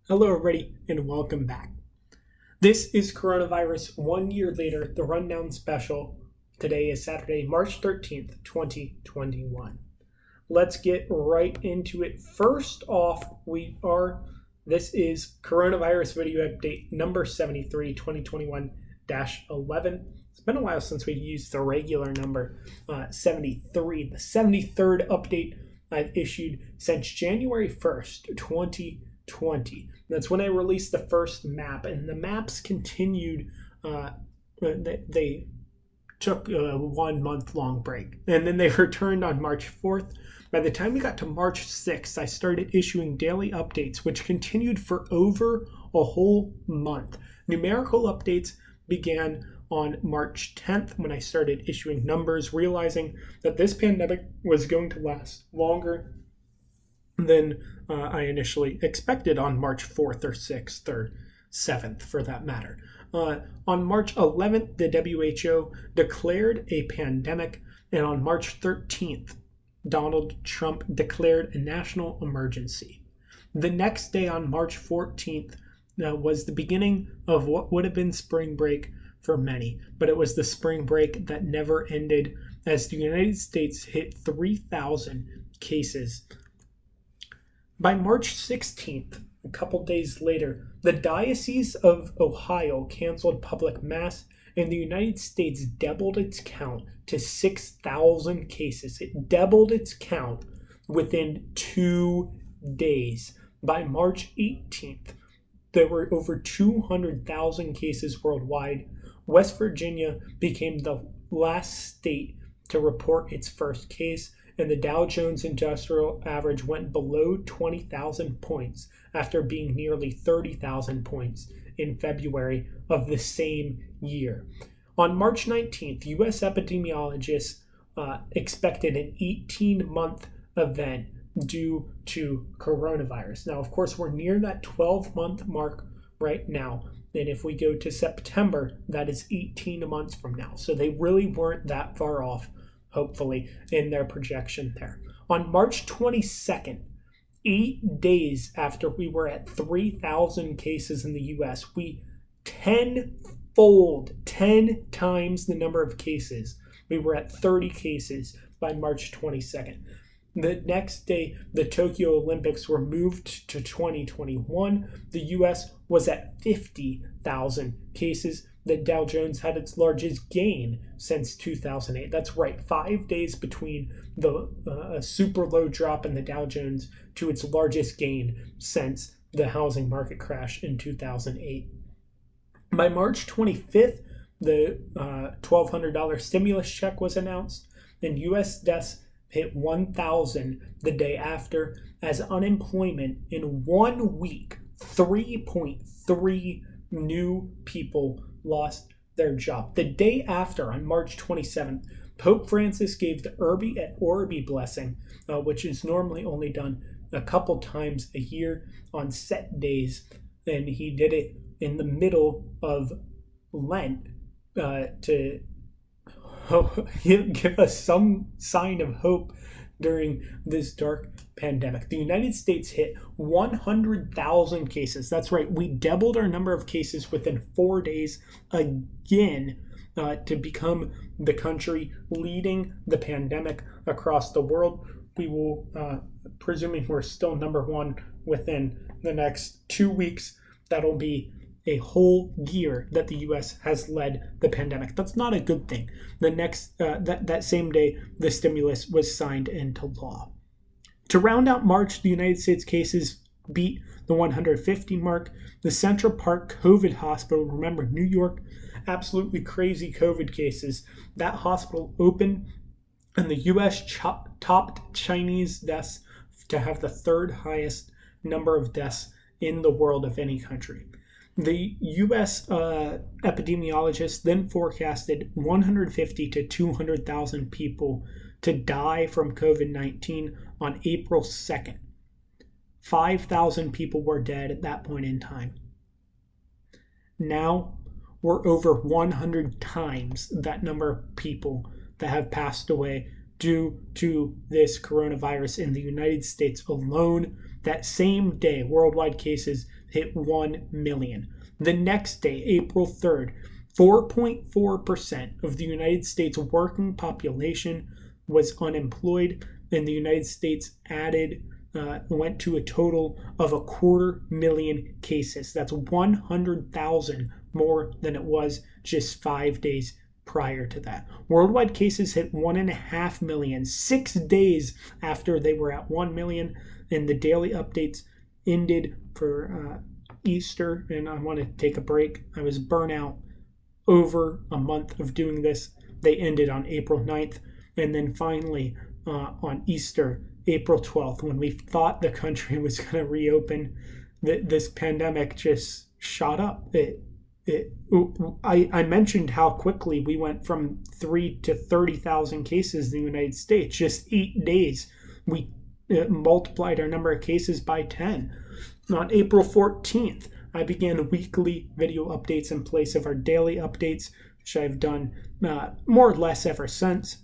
Hello, everybody, and welcome back. This is Coronavirus 1 year later, the Rundown Special. Today is Saturday, March 13th, 2021. Let's get right into it. First off, this is Coronavirus Video Update number 73, 2021-11. It's been a while since we used the regular number 73, the 73rd update I've issued since January 1st, 2020. That's when I released the first map, and the maps continued. They took a 1 month long break, and then they returned on March 4th. By the time we got to March 6th, I started issuing daily updates, which continued for over a whole month. Numerical updates began on March 10th when I started issuing numbers, realizing that this pandemic was going to last longer than I initially expected on March 4th or 6th or 7th for that matter. On March 11th, the WHO declared a pandemic, and on March 13th, Donald Trump declared a national emergency. The next day, on March 14th, was the beginning of what would have been spring break for many, but it was the spring break that never ended as the United States hit 3,000 cases. By March 16th, a couple days later, the Diocese of Ohio canceled public mass, and the United States doubled its count to 6,000 cases. It doubled its count within 2 days. By March 18th, there were over 200,000 cases worldwide. West Virginia became the last state to report its first case, and the Dow Jones Industrial Average went below 20,000 points after being nearly 30,000 points in February of the same year. On March 19th, U.S. epidemiologists expected an 18-month event due to coronavirus. Now, of course, we're near that 12-month mark right now. And if we go to September, that is 18 months from now. So they really weren't that far off, hopefully, in their projection there. On March 22nd, 8 days after we were at 3,000 cases in the U.S., we 10 times the number of cases. We were at 30 cases by March 22nd. The next day, the Tokyo Olympics were moved to 2021. The U.S. was at 50,000 cases. The Dow Jones had its largest gain since 2008. That's right, 5 days between the super low drop in the Dow Jones to its largest gain since the housing market crash in 2008. By March 25th, the $1,200 stimulus check was announced, and U.S. deaths hit 1,000 the day after, as unemployment in 1 week, 3.3 new people lost their job. The day after, on March 27th, Pope Francis gave the Urbi et Orbi blessing, which is normally only done a couple times a year on set days, and he did it in the middle of Lent to give us some sign of hope during this dark pandemic. The United States hit 100,000 cases. That's right, we doubled our number of cases within 4 days again to become the country leading the pandemic across the world. We will, presuming we're still number one within the next 2 weeks, that'll be a whole year that the U.S. has led the pandemic. That's not a good thing. The next that same day, the stimulus was signed into law. To round out March, the United States cases beat the 150 mark. The Central Park COVID Hospital, remember New York, absolutely crazy COVID cases. That hospital opened, and the U.S. topped Chinese deaths to have the third highest number of deaths in the world of any country. The U.S. epidemiologists then forecasted 150 to 200,000 people to die from COVID-19 on April 2nd. 5,000 people were dead at that point in time. Now we're over 100 times that number of people that have passed away due to this coronavirus in the United States alone. That same day, worldwide cases hit 1 million. The next day, April 3rd, 4.4% of the United States working population was unemployed, and the United States went to a total of 250,000 cases. That's 100,000 more than it was just 5 days prior to that. Worldwide cases hit 1.5 million 6 days after they were at 1 million, and the daily updates ended for Easter. And I want to take a break. I was burnt out over a month of doing this. They ended on April 9th, and then finally on Easter, April 12th, when we thought the country was going to reopen, this pandemic just shot up. I mentioned how quickly we went from 3 to 30,000 cases in the United States. Just 8 days, we multiplied our number of cases by 10. On April 14th, I began weekly video updates in place of our daily updates, which I've done more or less ever since.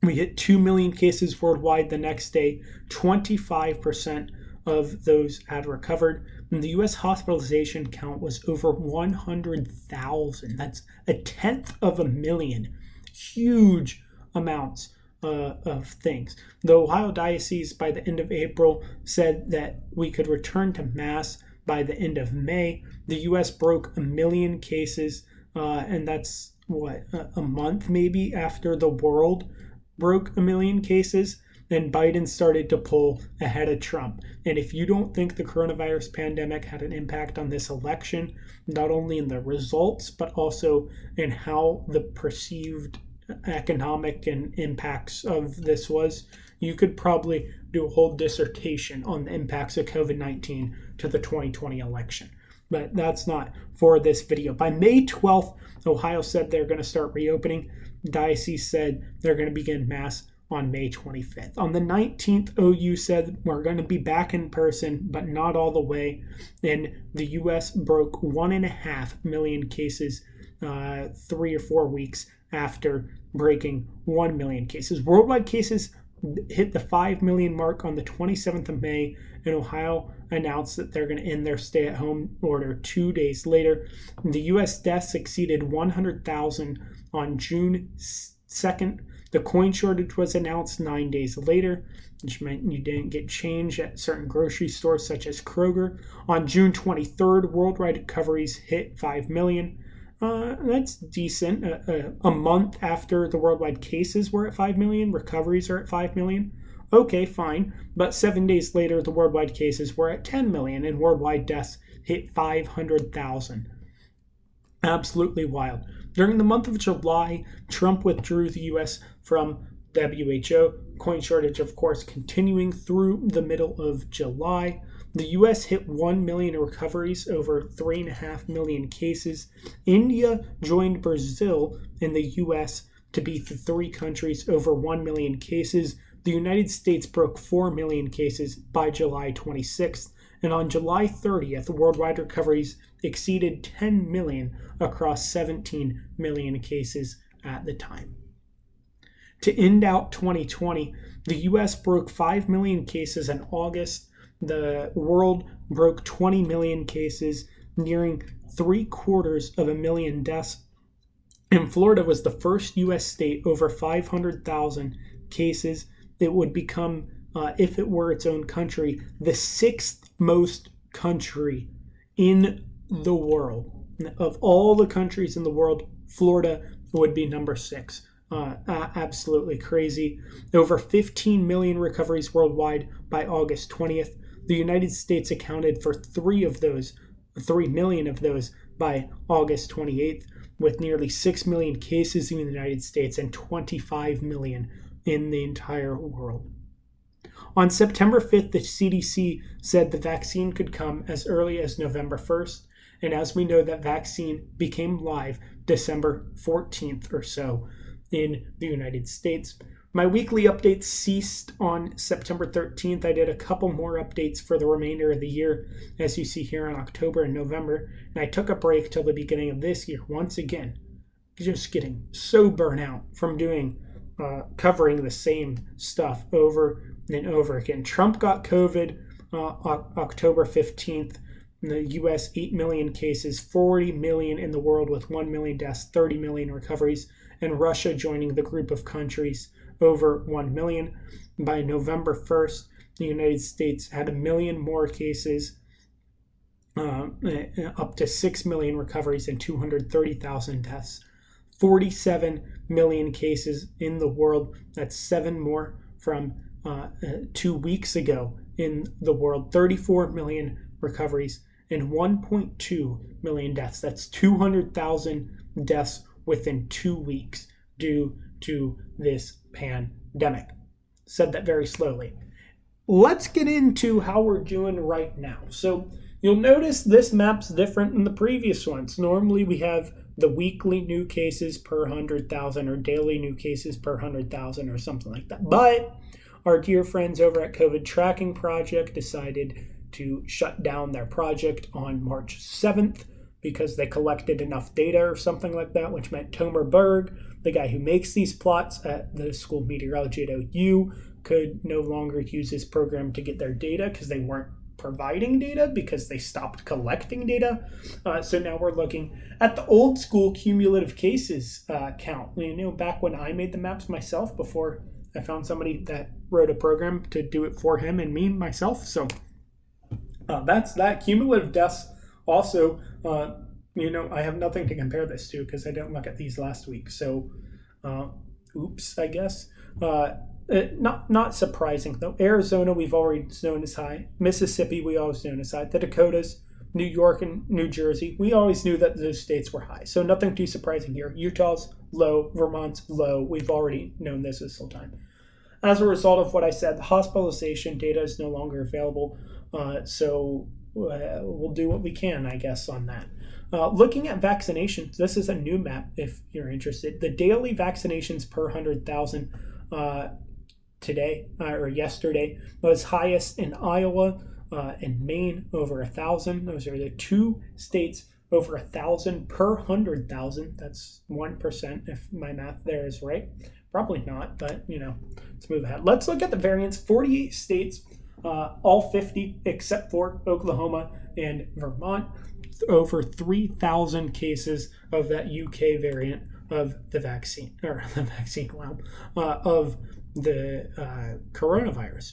We hit 2 million cases worldwide the next day. 25% of those had recovered. And the U.S. hospitalization count was over 100,000. That's 1/10 of a million. Huge amounts of things. The Ohio Diocese, by the end of April, said that we could return to Mass by the end of May. The U.S. broke 1 million cases, and that's, a month maybe after the world broke 1 million cases, and Biden started to pull ahead of Trump. And if you don't think the coronavirus pandemic had an impact on this election, not only in the results, but also in how the perceived economic and impacts of this was, you could probably do a whole dissertation on the impacts of COVID-19 to the 2020 election. But that's not for this video. By May 12th, Ohio said they're going to start reopening. The diocese said they're going to begin Mass on May 25th. On the 19th, OU said we're going to be back in person, but not all the way. And the U.S. broke 1.5 million cases 3 or 4 weeks after breaking 1 million cases. Worldwide cases hit the 5 million mark on the 27th of May, and Ohio announced that they're going to end their stay-at-home order 2 days later. The U.S. deaths exceeded 100,000 on June 2nd. The coin shortage was announced 9 days later, which meant you didn't get change at certain grocery stores such as Kroger. On June 23rd, worldwide recoveries hit 5 million. That's decent. A month after the worldwide cases were at 5 million, recoveries are at 5 million. Okay, fine. But 7 days later, the worldwide cases were at 10 million, and worldwide deaths hit 500,000. Absolutely wild. During the month of July, Trump withdrew the U.S. from WHO. Coin shortage, of course, continuing through the middle of July. The U.S. hit 1 million recoveries, over 3.5 million cases. India joined Brazil and the U.S. to be the 3 countries over 1 million cases. The United States broke 4 million cases by July 26th. And on July 30th, worldwide recoveries exceeded 10 million across 17 million cases at the time. To end out 2020, the U.S. broke 5 million cases in August. The world broke 20 million cases, nearing 750,000 deaths. And Florida was the first U.S. state over 500,000 cases. It would become, if it were its own country, the 6th most country in the world. Of all the countries in the world, Florida would be number 6. Absolutely crazy. Over 15 million recoveries worldwide by August 20th. The United States accounted for 3 million of those by August 28th, with nearly 6 million cases in the United States and 25 million in the entire world. On September 5th, the CDC said the vaccine could come as early as November 1st, and as we know, that vaccine became live December 14th or so in the United States. My weekly updates ceased on September 13th. I did a couple more updates for the remainder of the year, as you see here in October and November, and I took a break till the beginning of this year. Once again, just getting so burnt out from covering the same stuff over and over again. Trump got COVID. October 15th. In the U.S., 8 million cases, 40 million in the world with 1 million deaths, 30 million recoveries, and Russia joining the group of countries over 1 million. By November 1st, the United States had 1 million more cases, up to 6 million recoveries, and 230,000 deaths. 47 million cases in the world. That's 7 more from 2 weeks ago in the world. 34 million recoveries and 1.2 million deaths. That's 200,000 deaths within 2 weeks due to this pandemic. Said that very slowly. Let's get into how we're doing right now. So you'll notice this map's different than the previous ones. Normally we have the weekly new cases per 100,000 or daily new cases per 100,000 or something like that. But our dear friends over at COVID Tracking Project decided to shut down their project on March 7th because they collected enough data or something like that, which meant Tomer Berg, the guy who makes these plots at the School of Meteorology at OU, could no longer use his program to get their data because they weren't providing data because they stopped collecting data. So now we're looking at the old school cumulative cases count. Back when I made the maps myself before I found somebody that wrote a program to do it for him and me myself. So that's that. Cumulative deaths also, I have nothing to compare this to because I didn't look at these last week. So, oops, I guess. Not surprising though. Arizona we've already known is high. Mississippi we always known is high. The Dakotas, New York, and New Jersey we always knew that those states were high. So nothing too surprising here. Utah's low, Vermont's low. We've already known this whole time. As a result of what I said, the hospitalization data is no longer available. So we'll do what we can, I guess, on that. Looking at vaccinations, this is a new map if you're interested. The daily vaccinations per 100,000 today or yesterday was highest in Iowa and Maine, over 1,000. Those are the 2 states over 1,000 per 100,000. That's 1% if my math there is right. Probably not, but let's move ahead. Let's look at the variants. 48 states, all 50 except for Oklahoma and Vermont, over 3,000 cases of that UK variant of the vaccine, of the coronavirus.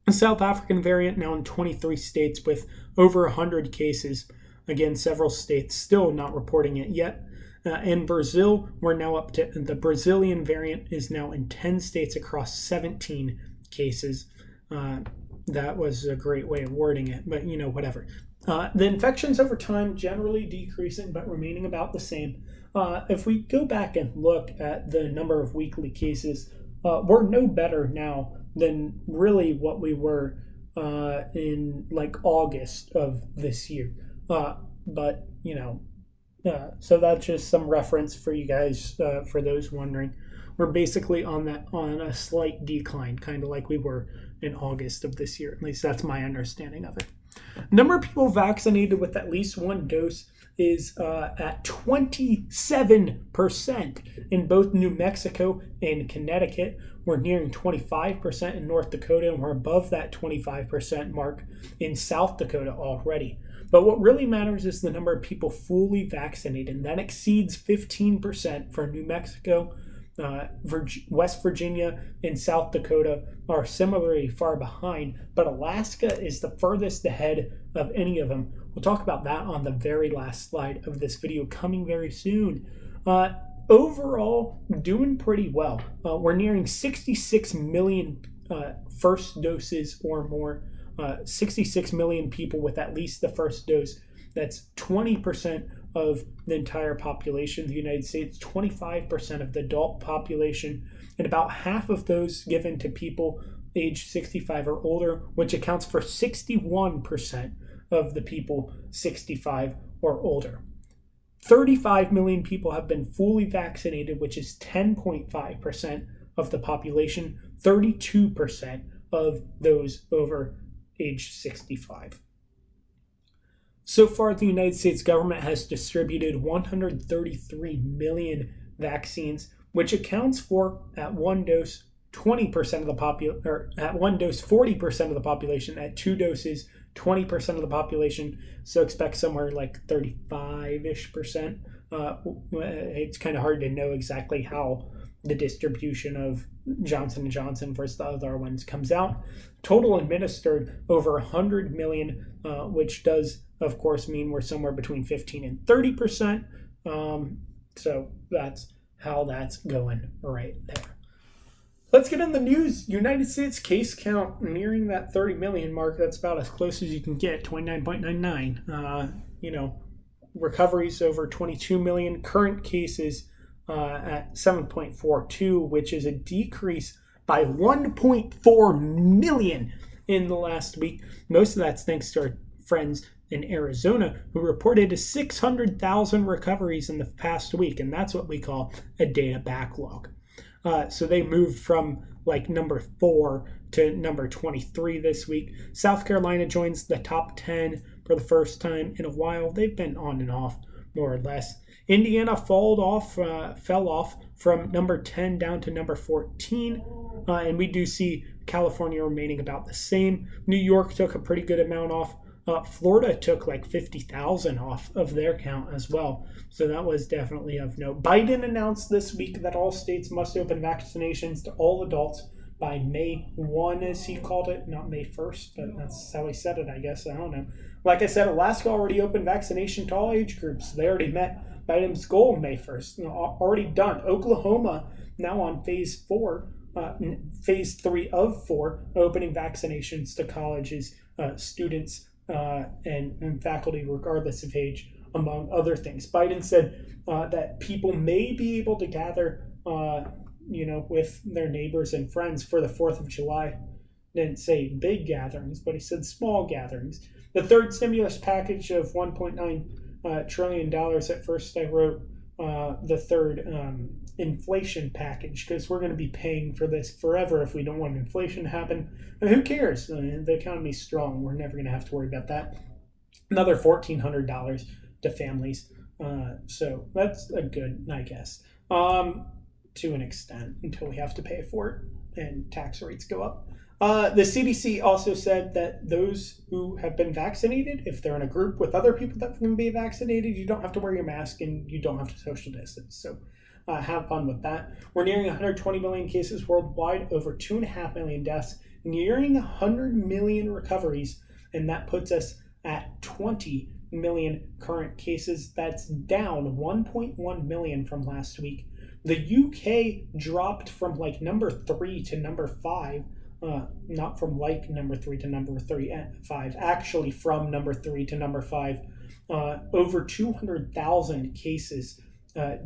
The South African variant now in 23 states with over 100 cases. Again, several states still not reporting it yet. In Brazil, we're now up to the Brazilian variant is now in 10 states across 17 cases. That was a great way of wording it, but whatever. The infections over time generally decreasing but remaining about the same. If we go back and look at the number of weekly cases, we're no better now than really what we were in August of this year. So that's just some reference for you guys, for those wondering. We're basically on a slight decline, kind of like we were in August of this year. At least that's my understanding of it. Number of people vaccinated with at least one dose is at 27% in both New Mexico and Connecticut. We're nearing 25% in North Dakota, and we're above that 25% mark in South Dakota already. But what really matters is the number of people fully vaccinated, and that exceeds 15% for New Mexico. West Virginia and South Dakota are similarly far behind, but Alaska is the furthest ahead of any of them. We'll talk about that on the very last slide of this video coming very soon. Overall, doing pretty well. We're nearing 66 million first doses or more. 66 million people with at least the first dose. That's 20% of the entire population of the United States, 25% of the adult population, and about half of those given to people age 65 or older, which accounts for 61% of the people 65 or older. 35 million people have been fully vaccinated, which is 10.5% of the population, 32% of those over age 65. So far, the United States government has distributed 133 million vaccines, which accounts for, at one dose, 20% of the or at one dose, 40% of the population. At 2 doses, 20% of the population. So expect somewhere like 35-ish%. It's kind of hard to know exactly how the distribution of Johnson & Johnson versus the other ones comes out. Total administered over 100 million, which does, of course, mean we're somewhere between 15 and 30%. So that's how that's going right there. Let's get in the news. United States case count nearing that 30 million mark. That's about as close as you can get, 29.99. Recoveries over 22 million. Current cases at 7.42, which is a decrease by 1.4 million in the last week. Most of that's thanks to our friends in Arizona, who reported 600,000 recoveries in the past week, and that's what we call a data backlog. So they moved from like number 4 to number 23 this week. South Carolina joins the top 10 for the first time in a while. They've been on and off, more or less. Indiana fell off from number 10 down to number 14. And we do see California remaining about the same. New York took a pretty good amount off. Florida took like 50,000 off of their count as well. So that was definitely of note. Biden announced this week that all states must open vaccinations to all adults by May 1, as he called it. Not May 1st, but that's how he said it, I guess. I don't know. Like I said, Alaska already opened vaccination to all age groups. They already met Biden's goal May 1st. Already done. Oklahoma now on phase 3 of 4, opening vaccinations to colleges, students, and faculty, regardless of age, among other things. Biden said that people may be able to gather, with their neighbors and friends for the 4th of July. Didn't say big gatherings, but he said small gatherings. The third stimulus package of $1.9 trillion. At first I wrote the third inflation package, because we're going to be paying for this forever if we don't want inflation to happen. And who cares? The economy's strong. We're never going to have to worry about that. Another $1,400 to families. So that's a good, I guess, to an extent, until we have to pay for it and tax rates go up. The CDC also said that those who have been vaccinated, if they're in a group with other people that can be vaccinated, you don't have to wear your mask and you don't have to social distance. So have fun with that. We're nearing 120 million cases worldwide, over 2.5 million deaths, nearing 100 million recoveries, and that puts us at 20 million current cases. That's down 1.1 million from last week. The UK dropped from like number 3 to number 5. Not from like number 3 to number 5, actually from number 3 to number 5. Over 200,000 cases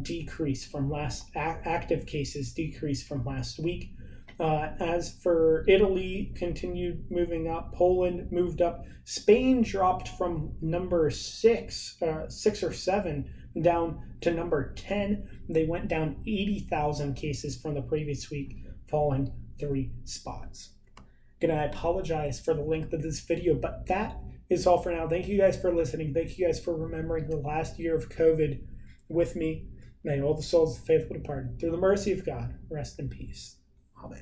decrease from active cases decreased from last week. As for Italy, continued moving up. Poland moved up. Spain dropped from number 6 or 7 down to number 10. They went down 80,000 cases from the previous week, falling 3 spots. I apologize for the length of this video, but that is all for now. Thank you guys for listening. Thank you guys for remembering the last year of COVID with me. May all the souls of faithful departed, through the mercy of God, rest in peace. Amen.